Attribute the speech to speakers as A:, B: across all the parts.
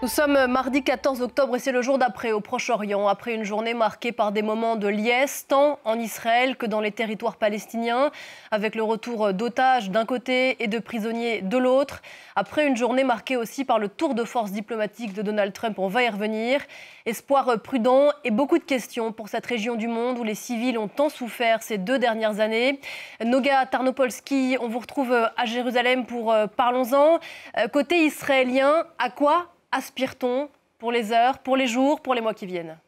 A: Nous sommes mardi 14 octobre et c'est le jour d'après au Proche-Orient, après une journée marquée par des moments de liesse, tant en Israël que dans les territoires palestiniens, avec le retour d'otages d'un côté et de prisonniers de l'autre. Après une journée marquée aussi par le tour de force diplomatique de Donald Trump, on va y revenir. Espoir prudent et beaucoup de questions pour cette région du monde où les civils ont tant souffert ces 2 dernières années. Noga Tarnopolsky, on vous retrouve à Jérusalem pour Parlons-en. Côté israélien, à quoi aspire-t-on pour les heures, pour les jours, pour les mois qui viennent?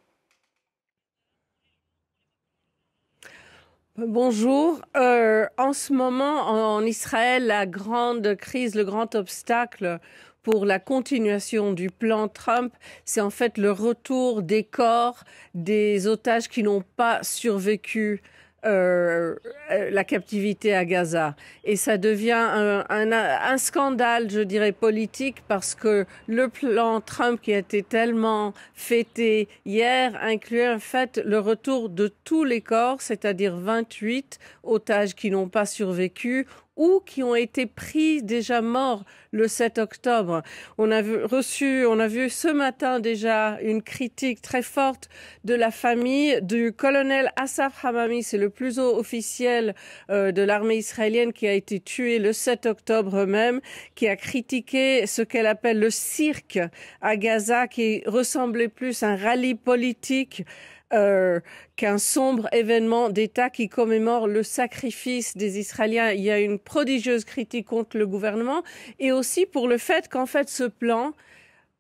B: Bonjour. En ce moment, en Israël, la grande crise, le grand obstacle pour la continuation du plan Trump, c'est en fait le retour des corps des otages qui n'ont pas survécu la captivité à Gaza. Et ça devient un scandale, je dirais, politique, parce que le plan Trump qui a été tellement fêté hier incluait en fait le retour de tous les corps, c'est-à-dire 28 otages qui n'ont pas survécu ou qui ont été pris déjà morts le 7 octobre. On a vu ce matin déjà une critique très forte de la famille du colonel Assaf Hamami, c'est le plus haut officiel de l'armée israélienne qui a été tué le 7 octobre même, qui a critiqué ce qu'elle appelle le cirque à Gaza, qui ressemblait plus à un rallye politique qu'un sombre événement d'État qui commémore le sacrifice des Israéliens. Il y a une prodigieuse critique contre le gouvernement et aussi pour le fait qu'en fait ce plan,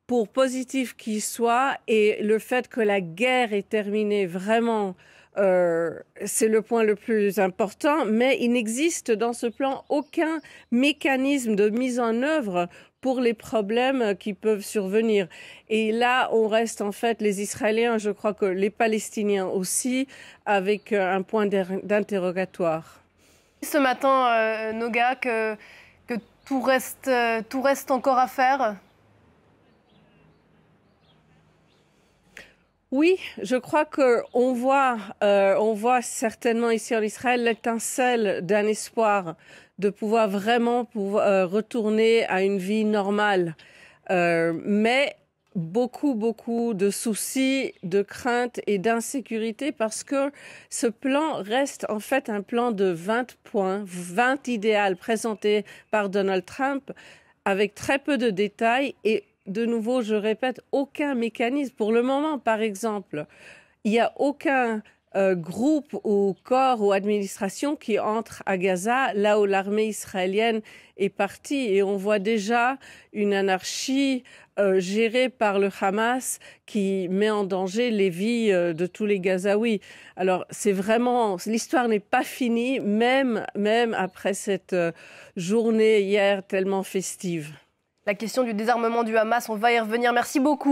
B: pour positif qu'il soit, et le fait que la guerre est terminée vraiment, c'est le point le plus important, mais il n'existe dans ce plan aucun mécanisme de mise en œuvre pour les problèmes qui peuvent survenir. Et là, on reste en fait, les Israéliens, je crois que les Palestiniens aussi, avec un point d'interrogatoire.
A: Ce matin, Noga, que tout reste encore à faire.
B: Oui, je crois qu'on voit certainement ici en Israël l'étincelle d'un espoir de pouvoir vraiment retourner à une vie normale. Mais beaucoup de soucis, de craintes et d'insécurité parce que ce plan reste en fait un plan de 20 points, 20 idéaux présentés par Donald Trump avec très peu de détails et de nouveau, je répète, aucun mécanisme. Pour le moment, par exemple, il n'y a aucun groupe ou corps ou administration qui entre à Gaza, là où l'armée israélienne est partie. Et on voit déjà une anarchie gérée par le Hamas qui met en danger les vies de tous les Gazaouis. Alors, c'est vraiment, l'histoire n'est pas finie, même après cette journée hier tellement festive.
A: La question du désarmement du Hamas, on va y revenir. Merci beaucoup.